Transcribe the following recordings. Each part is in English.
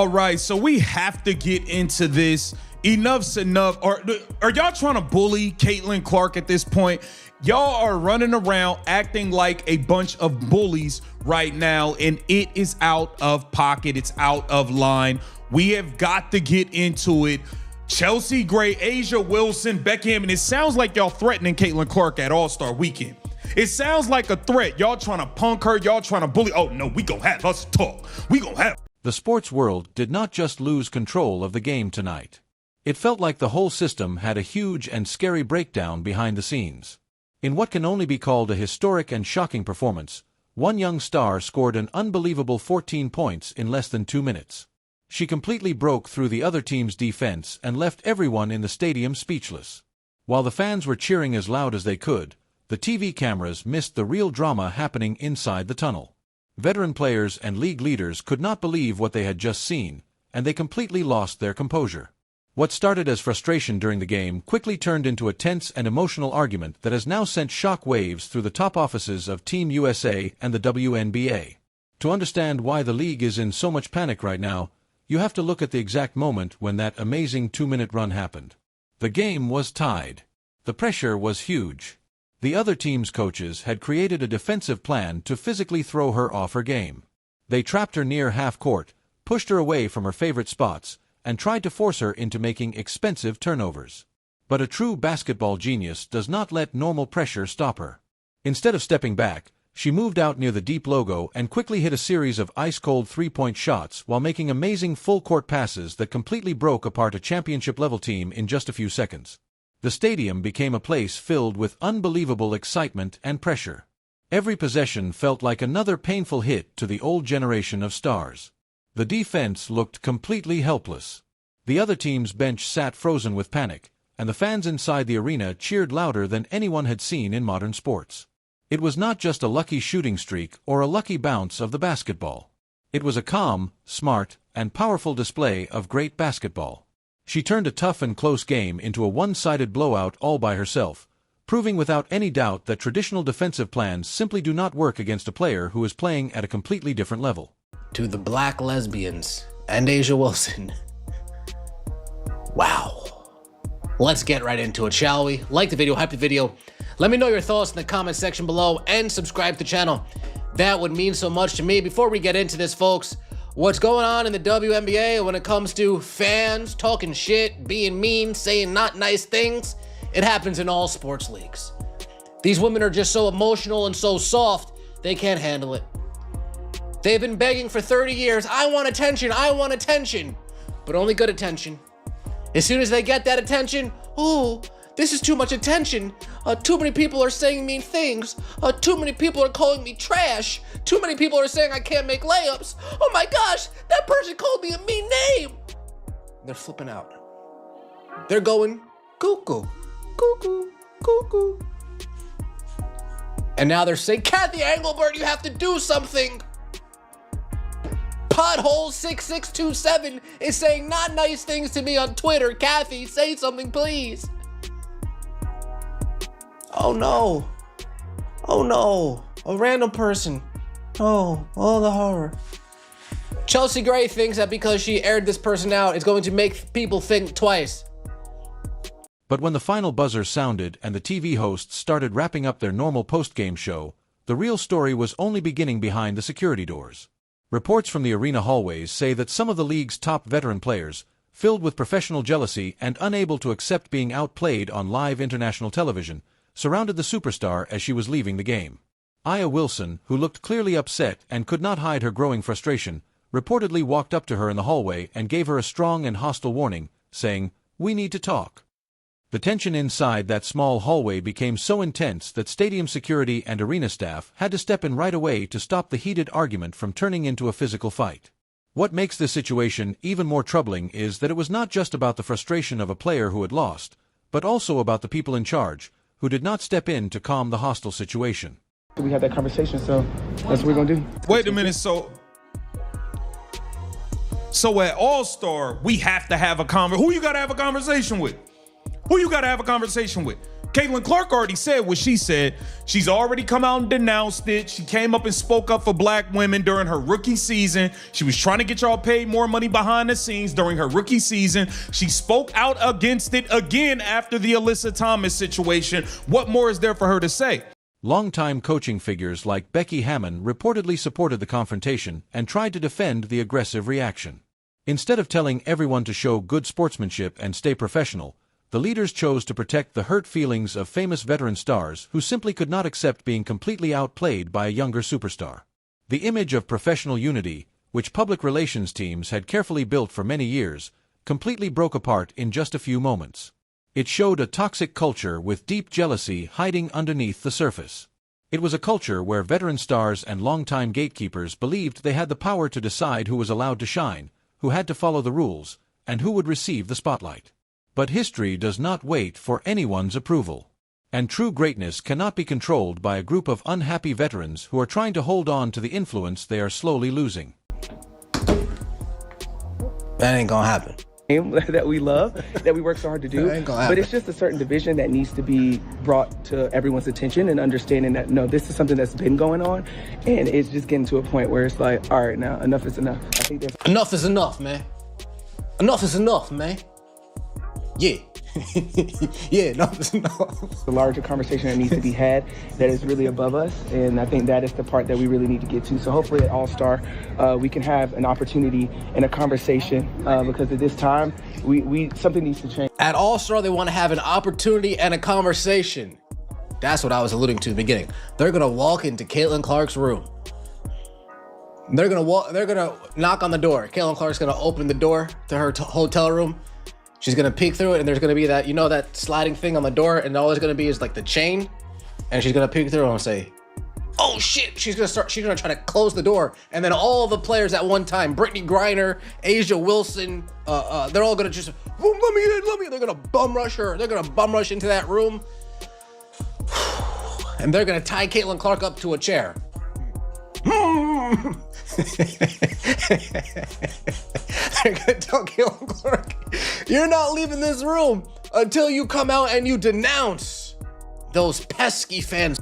All right, so we have to get into this. Enough's enough. Are y'all trying to bully Caitlin Clark at this point? Y'all are running around acting like a bunch of bullies right now, and it is out of pocket. It's out of line. We have got to get into it. Chelsea Gray, Asia Wilson, Becky Hammond. It sounds like y'all threatening Caitlin Clark at All-Star Weekend. It sounds like a threat. Y'all trying to punk her. Y'all trying to bully. Oh, no, we gonna have us talk. We gonna have. The sports world did not just lose control of the game tonight. It felt like the whole system had a huge and scary breakdown behind the scenes. In what can only be called a historic and shocking performance, one young star scored an unbelievable 14 points in less than 2 minutes. She completely broke through the other team's defense and left everyone in the stadium speechless. While the fans were cheering as loud as they could, the TV cameras missed the real drama happening inside the tunnel. Veteran players and league leaders could not believe what they had just seen, and they completely lost their composure. What started as frustration during the game quickly turned into a tense and emotional argument that has now sent shock waves through the top offices of Team USA and the WNBA. To understand why the league is in so much panic right now, you have to look at the exact moment when that amazing 2-minute run happened. The game was tied. The pressure was huge. The other team's coaches had created a defensive plan to physically throw her off her game. They trapped her near half-court, pushed her away from her favorite spots, and tried to force her into making expensive turnovers. But a true basketball genius does not let normal pressure stop her. Instead of stepping back, she moved out near the deep logo and quickly hit a series of ice-cold three-point shots while making amazing full-court passes that completely broke apart a championship-level team in just a few seconds. The stadium became a place filled with unbelievable excitement and pressure. Every possession felt like another painful hit to the old generation of stars. The defense looked completely helpless. The other team's bench sat frozen with panic, and the fans inside the arena cheered louder than anyone had seen in modern sports. It was not just a lucky shooting streak or a lucky bounce of the basketball. It was a calm, smart, and powerful display of great basketball. She turned a tough and close game into a one-sided blowout all by herself, proving without any doubt that traditional defensive plans simply do not work against a player who is playing at a completely different level. To the black lesbians and Asia Wilson. Wow. Let's get right into it, shall we? Like the video, hype the video. Let me know your thoughts in the comment section below and subscribe to the channel. That would mean so much to me. Before we get into this, folks, what's going on in the WNBA when it comes to fans talking shit, being mean, saying not nice things? It happens in all sports leagues. These women are just so emotional and so soft, they can't handle it. They've been begging for 30 years, I want attention, but only good attention. As soon as they get that attention, oh, this is too much attention. Too many people are saying mean things. Too many people are calling me trash. Too many people are saying I can't make layups. Oh my gosh, that person called me a mean name. They're flipping out. They're going cuckoo, cuckoo, cuckoo. And now they're saying, Kathy Engelbert, you have to do something. Pothole6627 is saying not nice things to me on Twitter. Kathy, say something, please. Oh no. Oh no. A random person. Oh, the horror. Chelsea Gray thinks that because she aired this person out, it's going to make people think twice. But when the final buzzer sounded and the TV hosts started wrapping up their normal post-game show, the real story was only beginning behind the security doors. Reports from the arena hallways say that some of the league's top veteran players, filled with professional jealousy and unable to accept being outplayed on live international television, surrounded the superstar as she was leaving the game. Aya Wilson, who looked clearly upset and could not hide her growing frustration, reportedly walked up to her in the hallway and gave her a strong and hostile warning, saying, "We need to talk." The tension inside that small hallway became so intense that stadium security and arena staff had to step in right away to stop the heated argument from turning into a physical fight. What makes this situation even more troubling is that it was not just about the frustration of a player who had lost, but also about the people in charge, who did not step in to calm the hostile situation. We had that conversation, so that's what we're gonna do. Wait a minute, so at All-Star, we have to have a conversation. Who you gotta have a conversation with? Who you gotta have a conversation with? Caitlin Clark already said what she said. She's already come out and denounced it. She came up and spoke up for black women during her rookie season. She was trying to get y'all paid more money behind the scenes during her rookie season. She spoke out against it again after the Alyssa Thomas situation. What more is there for her to say? Longtime coaching figures like Becky Hammon reportedly supported the confrontation and tried to defend the aggressive reaction. Instead of telling everyone to show good sportsmanship and stay professional, the leaders chose to protect the hurt feelings of famous veteran stars who simply could not accept being completely outplayed by a younger superstar. The image of professional unity, which public relations teams had carefully built for many years, completely broke apart in just a few moments. It showed a toxic culture with deep jealousy hiding underneath the surface. It was a culture where veteran stars and longtime gatekeepers believed they had the power to decide who was allowed to shine, who had to follow the rules, and who would receive the spotlight. But history does not wait for anyone's approval. And true greatness cannot be controlled by a group of unhappy veterans who are trying to hold on to the influence they are slowly losing. That ain't gonna happen. That we love, that we work so hard to do. But it's just a certain division that needs to be brought to everyone's attention and understanding that, no, this is something that's been going on. And it's just getting to a point where it's like, all right, now enough is enough. I think there's Enough is enough, man. Enough is enough, man. Yeah. Yeah, enough is enough. a larger conversation that needs to be had that is really above us. And I think that is the part that we really need to get to. So hopefully at All-Star, we can have an opportunity and a conversation because at this time, we something needs to change. At All-Star, they want to have an opportunity and a conversation. That's what I was alluding to in the beginning. They're gonna walk into Caitlin Clark's room. They're gonna knock on the door. Caitlin Clark's gonna open the door to her hotel room. She's gonna peek through it, and there's gonna be that, that sliding thing on the door, and all there's gonna be is like the chain. And she's gonna peek through and say, "Oh shit!" She's gonna try to close the door, and then all the players at one time, Brittany Griner, Asia Wilson, they're all gonna just, let me in. They're gonna bum rush her. They're gonna bum rush into that room, and they're gonna tie Caitlin Clark up to a chair. They're gonna tell Caitlin Clark, "You're not leaving this room until you come out and you denounce those pesky fans."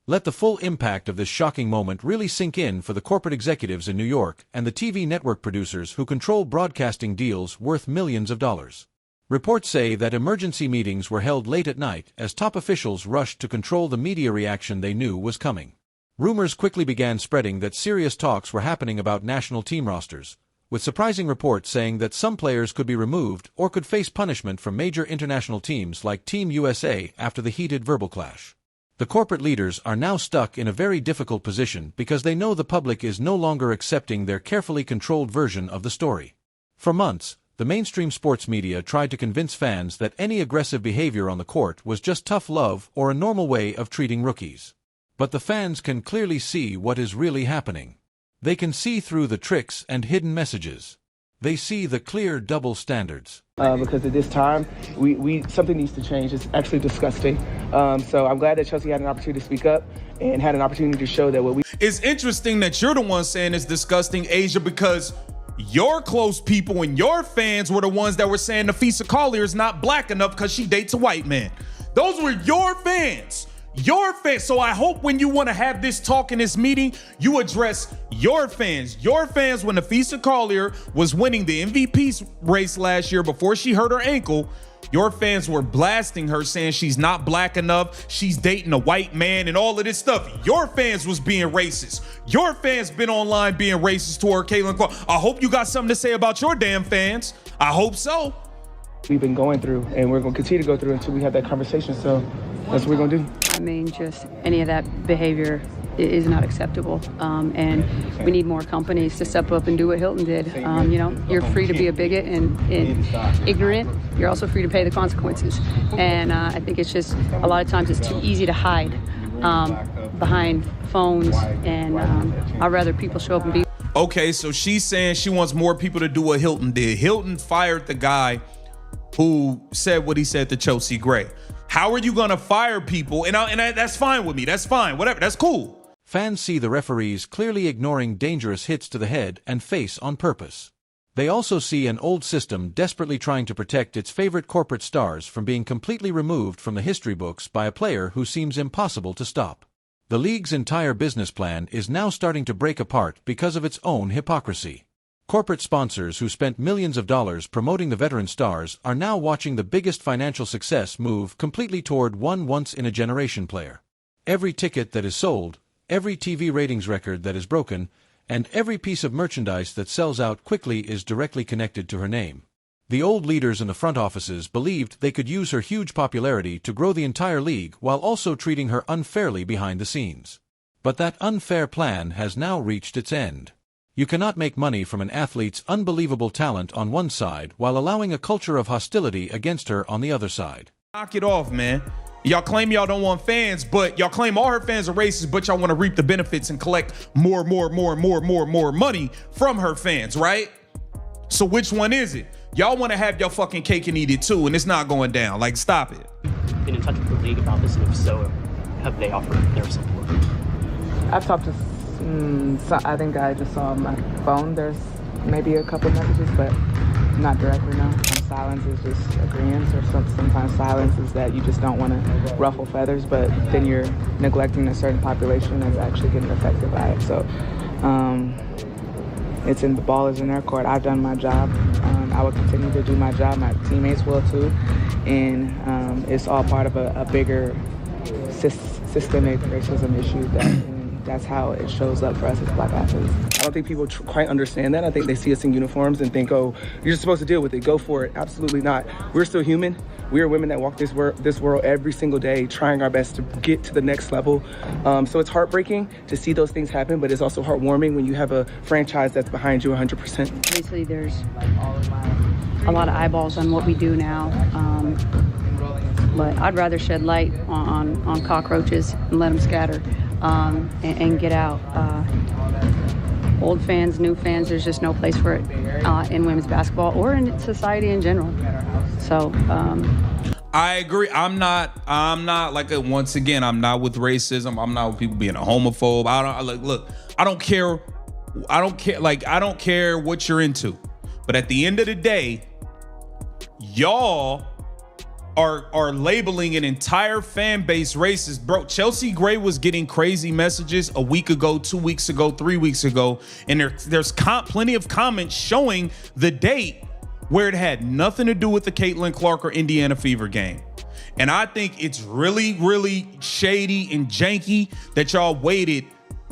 Let the full impact of this shocking moment really sink in for the corporate executives in New York and the TV network producers who control broadcasting deals worth millions of dollars. Reports say that emergency meetings were held late at night as top officials rushed to control the media reaction they knew was coming. Rumors quickly began spreading that serious talks were happening about national team rosters, with surprising reports saying that some players could be removed or could face punishment from major international teams like Team USA after the heated verbal clash. The corporate leaders are now stuck in a very difficult position because they know the public is no longer accepting their carefully controlled version of the story. For months, the mainstream sports media tried to convince fans that any aggressive behavior on the court was just tough love or a normal way of treating rookies. But the fans can clearly see what is really happening. They can see through the tricks and hidden messages. They see the clear double standards. Because at this time, something needs to change. It's actually disgusting. So I'm glad that Chelsea had an opportunity to speak up and had an opportunity to show that what we... It's interesting that you're the one saying it's disgusting, Asia, because your close people and your fans were the ones that were saying Nafisa Collier is not black enough because she dates a white man. Those were your fans. Your fans. So I hope when you want to have this talk in this meeting, you address your fans. Your fans, when Nafisa Collier was winning the MVP race last year before she hurt her ankle, your fans were blasting her saying she's not black enough, she's dating a white man and all of this stuff. Your fans was being racist. Your fans been online being racist toward Caitlin Clark. I hope you got something to say about your damn fans. I hope so. We've been going through, and we're going to continue to go through until we have that conversation. So that's what we're going to do. I mean, just any of that behavior is not acceptable. And we need more companies to step up and do what Hilton did. You're free to be a bigot and ignorant. You're also free to pay the consequences. And I think it's just a lot of times it's too easy to hide behind phones. And I'd rather people show up and be. Okay, so she's saying she wants more people to do what Hilton did. Hilton fired the guy who said what he said to Chelsea Gray. How are you going to fire people? And that's fine with me. That's fine. Whatever. That's cool. Fans see the referees clearly ignoring dangerous hits to the head and face on purpose. They also see an old system desperately trying to protect its favorite corporate stars from being completely removed from the history books by a player who seems impossible to stop. The league's entire business plan is now starting to break apart because of its own hypocrisy. Corporate sponsors who spent millions of dollars promoting the veteran stars are now watching the biggest financial success move completely toward one once-in-a-generation player. Every ticket that is sold, every TV ratings record that is broken, and every piece of merchandise that sells out quickly is directly connected to her name. The old leaders in the front offices believed they could use her huge popularity to grow the entire league while also treating her unfairly behind the scenes. But that unfair plan has now reached its end. You cannot make money from an athlete's unbelievable talent on one side while allowing a culture of hostility against her on the other side. Knock it off, man. Y'all claim y'all don't want fans, but y'all claim all her fans are racist, but y'all want to reap the benefits and collect more money from her fans, right? So which one is it? Y'all want to have your fucking cake and eat it too, and it's not going down. Like, stop it. Been in touch with the league about this, and if so, have they offered their support? I've talked to so I think I just saw on my phone there's maybe a couple messages, but not directly, no. Silence is just agreement, or sometimes silence is that you just don't want to ruffle feathers, but then you're neglecting a certain population that's actually getting affected by it. So the ball is in their court. I've done my job. I will continue to do my job. My teammates will too. And it's all part of a bigger systemic racism issue that's how it shows up for us as Black athletes. I don't think people quite understand that. I think they see us in uniforms and think, oh, you're just supposed to deal with it. Go for it. Absolutely not. We're still human. We are women that walk this world every single day, trying our best to get to the next level. So it's heartbreaking to see those things happen, but it's also heartwarming when you have a franchise that's behind you 100%. Obviously, there's a lot of eyeballs on what we do now. But I'd rather shed light on cockroaches and let them scatter and get out. Old fans, new fans, there's just no place for it in women's basketball or in society in general. So I agree. I'm not like once again, I'm not with racism. I'm not with people being a homophobe. I don't care what you're into. But at the end of the day, y'all are labeling an entire fan base racist. Bro, Chelsea Gray was getting crazy messages a week ago, 2 weeks ago, 3 weeks ago, and there's plenty of comments showing the date where it had nothing to do with the Caitlin Clark or Indiana Fever game. And I think it's really, really shady and janky that y'all waited,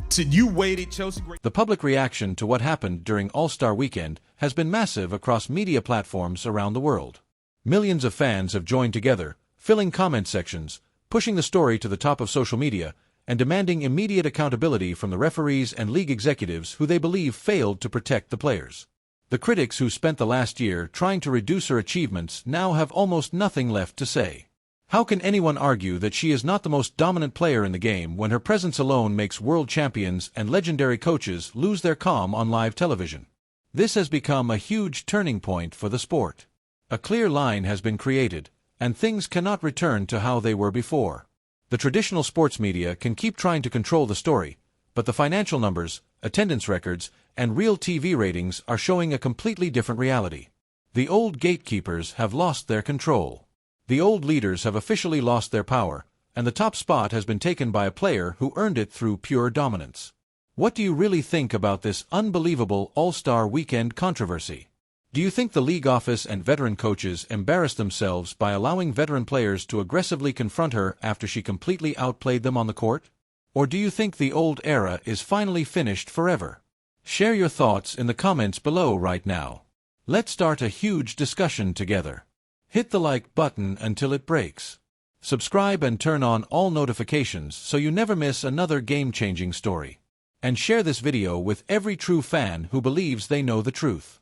Chelsea Gray. The public reaction to what happened during All-Star Weekend has been massive across media platforms around the world. Millions of fans have joined together, filling comment sections, pushing the story to the top of social media, and demanding immediate accountability from the referees and league executives who they believe failed to protect the players. The critics who spent the last year trying to reduce her achievements now have almost nothing left to say. How can anyone argue that she is not the most dominant player in the game when her presence alone makes world champions and legendary coaches lose their calm on live television? This has become a huge turning point for the sport. A clear line has been created, and things cannot return to how they were before. The traditional sports media can keep trying to control the story, but the financial numbers, attendance records, and real TV ratings are showing a completely different reality. The old gatekeepers have lost their control. The old leaders have officially lost their power, and the top spot has been taken by a player who earned it through pure dominance. What do you really think about this unbelievable All-Star Weekend controversy? Do you think the league office and veteran coaches embarrassed themselves by allowing veteran players to aggressively confront her after she completely outplayed them on the court? Or do you think the old era is finally finished forever? Share your thoughts in the comments below right now. Let's start a huge discussion together. Hit the like button until it breaks. Subscribe and turn on all notifications so you never miss another game-changing story. And share this video with every true fan who believes they know the truth.